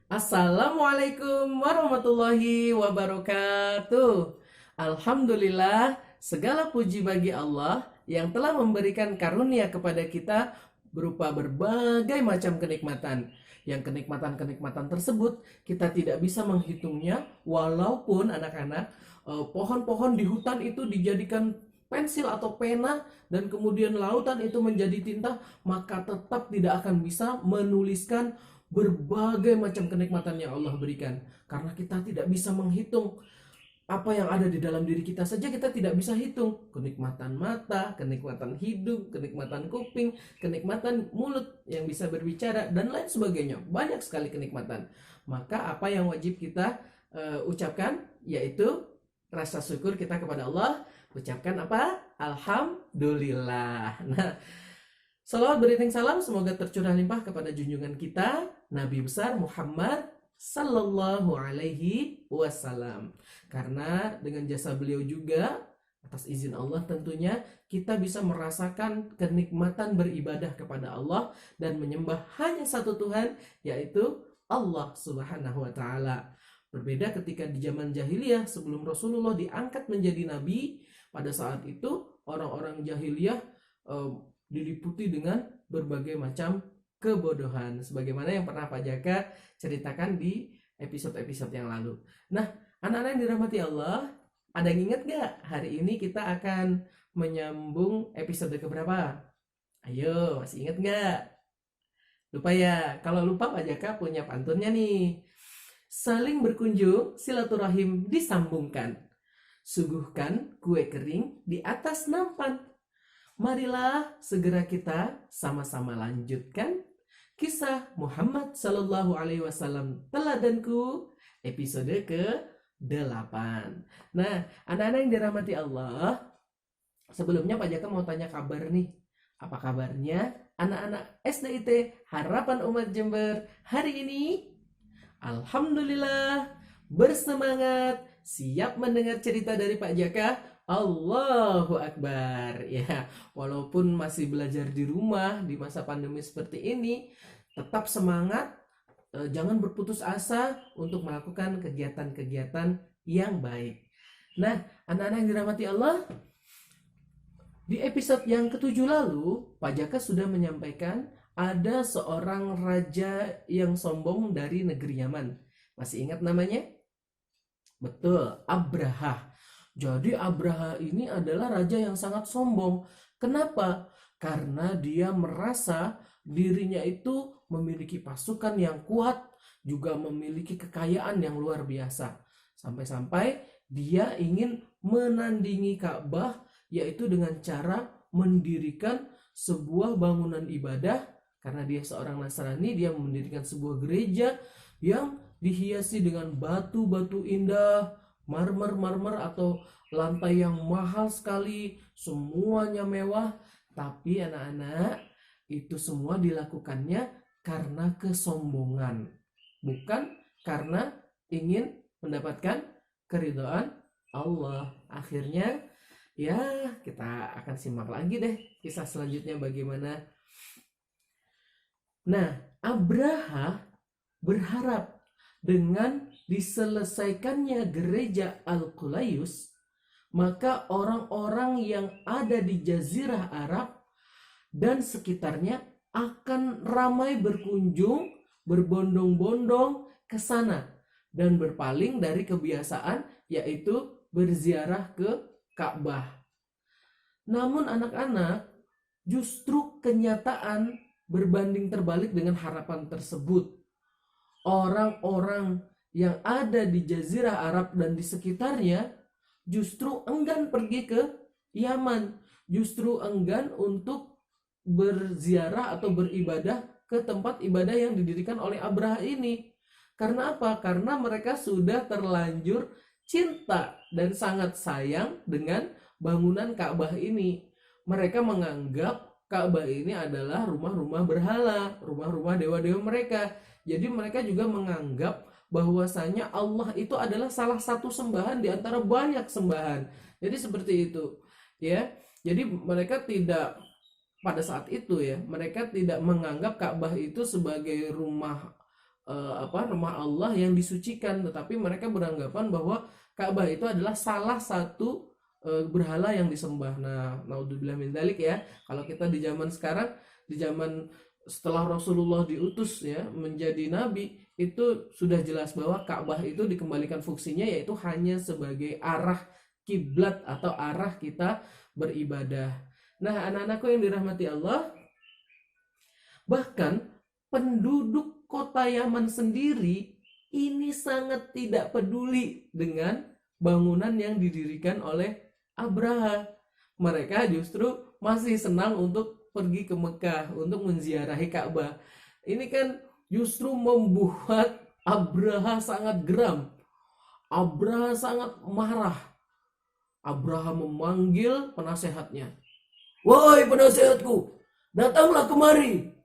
Assalamualaikum warahmatullahi wabarakatuh. Alhamdulillah, segala puji bagi Allah yang telah memberikan karunia kepada kita berupa berbagai macam kenikmatan. Yang kenikmatan-kenikmatan tersebut kita tidak bisa menghitungnya, walaupun anak-anak pohon-pohon di hutan itu dijadikan pensil atau pena dan kemudian lautan itu menjadi tinta, maka tetap tidak akan bisa menuliskan berbagai macam kenikmatan yang Allah berikan, karena kita tidak bisa menghitung apa yang ada di dalam diri kita saja. Kita tidak bisa hitung kenikmatan mata, kenikmatan hidung, kenikmatan kuping, kenikmatan mulut yang bisa berbicara dan lain sebagainya. Banyak sekali kenikmatan. Maka apa yang wajib kita ucapkan yaitu rasa syukur kita kepada Allah. Ucapkan apa? Alhamdulillah. Nah, salawat beriring salam semoga tercurah limpah kepada junjungan kita Nabi besar Muhammad Sallallahu Alaihi Wasallam. Karena dengan jasa beliau juga, atas izin Allah tentunya, kita bisa merasakan kenikmatan beribadah kepada Allah dan menyembah hanya satu Tuhan, yaitu Allah Subhanahu Wa Taala. Berbeda ketika di zaman jahiliyah sebelum Rasulullah diangkat menjadi nabi. Pada saat itu orang-orang jahiliyah diliputi dengan berbagai macam kebodohan, sebagaimana yang pernah Pak Jaka ceritakan di episode-episode yang lalu. Nah, anak-anak yang dirahmati Allah, ada yang ingat gak hari ini kita akan menyambung episode keberapa? Ayo, masih ingat gak? Lupa ya? Kalau lupa, Pak Jaka punya pantunnya nih. Saling berkunjung, silaturahim disambungkan. Suguhkan kue kering di atas nampan. Marilah segera kita sama-sama lanjutkan kisah Muhammad Sallallahu Alaihi Wasallam teladanku episode ke-8. Nah, anak-anak yang dirahmati Allah, sebelumnya Pak Jaka mau tanya kabar nih. Apa kabarnya anak-anak SDIT Harapan Umat Jember hari ini? Alhamdulillah, bersemangat, siap mendengar cerita dari Pak Jaka. Allahu Akbar. Ya, walaupun masih belajar di rumah di masa pandemi seperti ini, tetap semangat, jangan berputus asa untuk melakukan kegiatan-kegiatan yang baik. Nah, anak-anak yang dirahmati Allah, di episode yang ketujuh lalu, Pak Jaka sudah menyampaikan ada seorang raja yang sombong dari negeri Yaman. Masih ingat namanya? Betul, Abraha. Jadi Abraha ini adalah raja yang sangat sombong. Kenapa? Karena dia merasa dirinya itu memiliki pasukan yang kuat, juga memiliki kekayaan yang luar biasa. Sampai-sampai dia ingin menandingi Ka'bah, yaitu dengan cara mendirikan sebuah bangunan ibadah. Karena dia seorang Nasrani, dia mendirikan sebuah gereja yang dihiasi dengan batu-batu indah, marmer atau lantai yang mahal sekali, semuanya mewah. Tapi anak-anak, itu semua dilakukannya karena kesombongan, bukan karena ingin mendapatkan keridhaan Allah. Akhirnya ya, kita akan simak lagi deh kisah selanjutnya bagaimana. Nah, Abraha berharap dengan diselesaikannya gereja Al-Qulayus, maka orang-orang yang ada di Jazirah Arab dan sekitarnya akan ramai berkunjung, berbondong-bondong ke sana dan berpaling dari kebiasaan, yaitu berziarah ke Ka'bah. Namun anak-anak, justru kenyataan berbanding terbalik dengan harapan tersebut. Orang-orang yang ada di Jazirah Arab dan di sekitarnya justru enggan pergi ke Yaman, justru enggan untuk berziarah atau beribadah ke tempat ibadah yang didirikan oleh Abraha ini. Karena apa? Karena mereka sudah terlanjur cinta dan sangat sayang dengan bangunan Ka'bah ini. Mereka menganggap Ka'bah ini adalah rumah-rumah berhala, rumah-rumah dewa-dewa mereka. Jadi mereka juga menganggap bahwasanya Allah itu adalah salah satu sembahan di antara banyak sembahan. Jadi seperti itu, ya. Jadi mereka tidak, pada saat itu ya, mereka tidak menganggap Ka'bah itu sebagai rumah rumah Allah yang disucikan, tetapi mereka beranggapan bahwa Ka'bah itu adalah salah satu berhala yang disembah. Nah, naudzubillah min dzalik ya. Kalau kita di zaman sekarang, di zaman setelah Rasulullah diutus ya menjadi nabi, itu sudah jelas bahwa Ka'bah itu dikembalikan fungsinya yaitu hanya sebagai arah kiblat atau arah kita beribadah. Nah, anak-anakku yang dirahmati Allah, bahkan penduduk kota Yaman sendiri ini sangat tidak peduli dengan bangunan yang didirikan oleh Abraha. Mereka justru masih senang untuk pergi ke Mekah untuk menziarahi Ka'bah. Ini kan justru membuat Abraha sangat geram. Abraha sangat marah. Abraha memanggil penasehatnya. "Wahai penasehatku, datanglah kemari."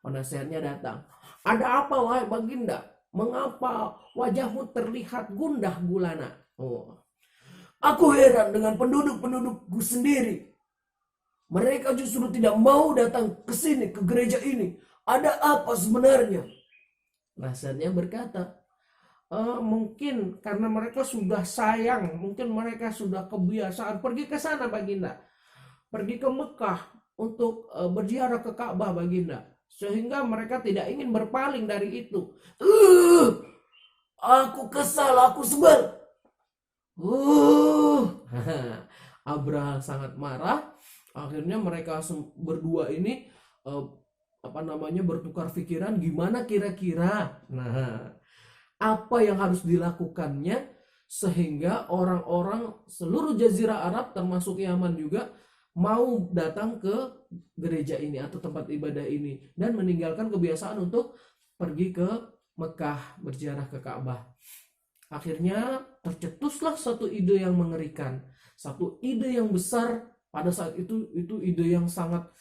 Penasehatnya datang. "Ada apa wahai baginda? Mengapa wajahmu terlihat gundah gulana?" "Aku heran dengan penduduk-pendudukku sendiri. Mereka justru tidak mau datang ke sini, ke gereja ini. Ada apa sebenarnya?" Nasihatnya berkata, mungkin karena mereka sudah sayang, mungkin mereka sudah kebiasaan pergi ke sana baginda, pergi ke Mekah untuk berziarah ke Ka'bah baginda, sehingga mereka tidak ingin berpaling dari itu. Aku kesal, aku sebel. Abraha sangat marah. Akhirnya mereka berdua ini bertukar pikiran gimana kira-kira. Nah, apa yang harus dilakukannya sehingga orang-orang seluruh jazirah Arab termasuk Yaman juga mau datang ke gereja ini atau tempat ibadah ini dan meninggalkan kebiasaan untuk pergi ke Mekah berziarah ke Ka'bah. Akhirnya tercetuslah satu ide yang mengerikan, satu ide yang besar pada saat itu ide yang sangat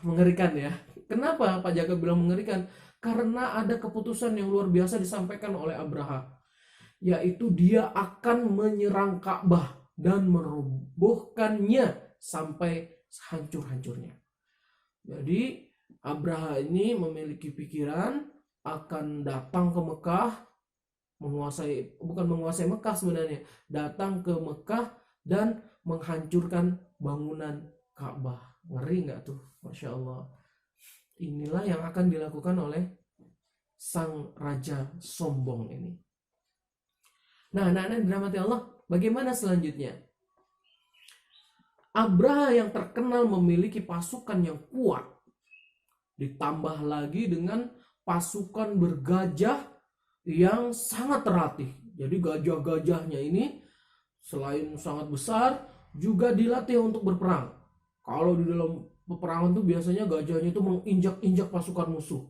mengerikan ya. Kenapa Pak Jaka bilang mengerikan? Karena ada keputusan yang luar biasa disampaikan oleh Abraha, yaitu dia akan menyerang Ka'bah dan merobohkannya sampai hancur-hancurnya. Jadi Abraha ini memiliki pikiran akan datang ke Mekah, bukan menguasai Mekah sebenarnya, datang ke Mekah dan menghancurkan bangunan Ka'bah. Ngeri nggak tuh? Masya Allah. Inilah yang akan dilakukan oleh sang raja sombong ini. Nah, anak-anak dirahmati Allah, bagaimana selanjutnya? Abraha yang terkenal memiliki pasukan yang kuat, ditambah lagi dengan pasukan bergajah yang sangat terlatih. Jadi gajah-gajahnya ini selain sangat besar juga dilatih untuk berperang. Kalau di dalam peperangan tuh biasanya gajahnya itu menginjak-injak pasukan musuh,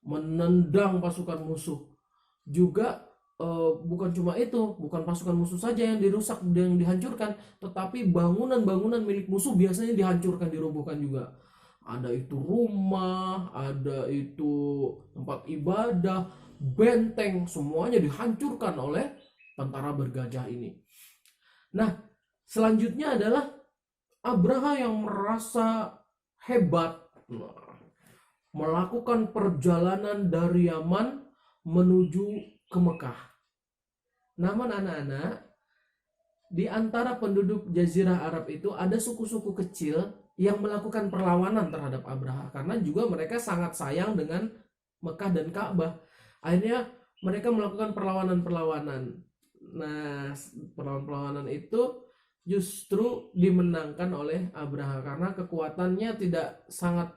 menendang pasukan musuh. Juga bukan cuma itu, bukan pasukan musuh saja yang dirusak dan dihancurkan, tetapi bangunan-bangunan milik musuh biasanya dihancurkan, dirobohkan juga. Ada itu rumah, ada itu tempat ibadah, benteng, semuanya dihancurkan oleh tentara bergajah ini. Nah, selanjutnya adalah Abraha yang merasa hebat melakukan perjalanan dari Yaman menuju ke Mekah. Namun anak-anak, di antara penduduk Jazirah Arab itu ada suku-suku kecil yang melakukan perlawanan terhadap Abraha karena juga mereka sangat sayang dengan Mekah dan Ka'bah. Akhirnya mereka melakukan perlawanan-perlawanan. Nah, perlawanan itu justru dimenangkan oleh Abraha karena kekuatannya sangat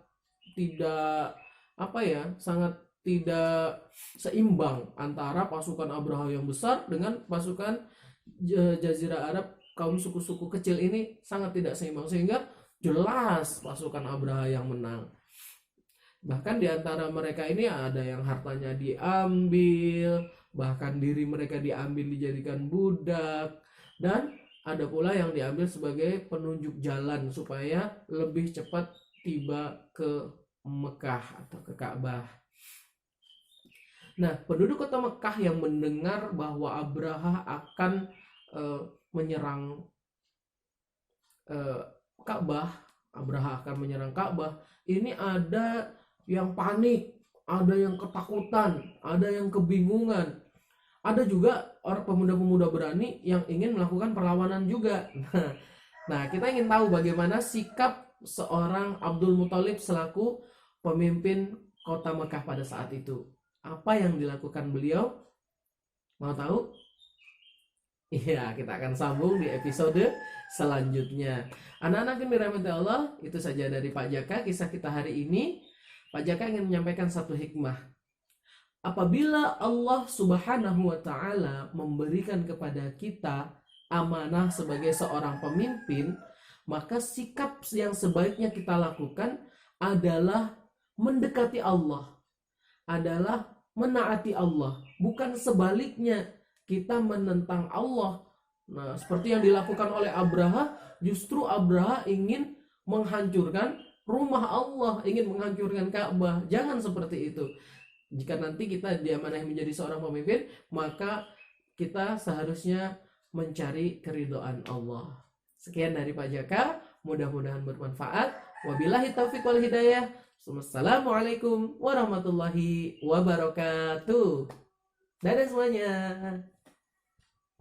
tidak seimbang antara pasukan Abraha yang besar dengan pasukan Jazirah Arab. Kaum suku-suku kecil ini sangat tidak seimbang sehingga jelas pasukan Abraha yang menang. Bahkan di antara mereka ini ada yang hartanya diambil, bahkan diri mereka diambil dijadikan budak, dan ada pula yang diambil sebagai penunjuk jalan supaya lebih cepat tiba ke Mekah atau ke Ka'bah. Nah, penduduk kota Mekah yang mendengar bahwa Abraha akan menyerang Ka'bah, ini ada yang panik, ada yang ketakutan, ada yang kebingungan, ada juga orang pemuda-pemuda berani yang ingin melakukan perlawanan juga. Nah, kita ingin tahu bagaimana sikap seorang Abdul Muthalib selaku pemimpin kota Mekah pada saat itu. Apa yang dilakukan beliau? Mau tahu? Iya, kita akan sambung di episode selanjutnya. Anak-anak yang dirahmati Allah, itu saja dari Pak Jaka kisah kita hari ini. Pak Jaka ingin menyampaikan satu hikmah. Apabila Allah Subhanahu wa taala memberikan kepada kita amanah sebagai seorang pemimpin, maka sikap yang sebaiknya kita lakukan adalah mendekati Allah, adalah menaati Allah, bukan sebaliknya kita menentang Allah. Nah, seperti yang dilakukan oleh Abraha, justru Abraha ingin menghancurkan rumah Allah, ingin menghancurkan Ka'bah. Jangan seperti itu. Jika nanti kita diamanahi menjadi seorang pemimpin, maka kita seharusnya mencari keridhaan Allah. Sekian dari Pak Jaka, mudah-mudahan bermanfaat. Wabillahi taufiq wal hidayah. Wassalamualaikum warahmatullahi wabarakatuh. Dadah semuanya.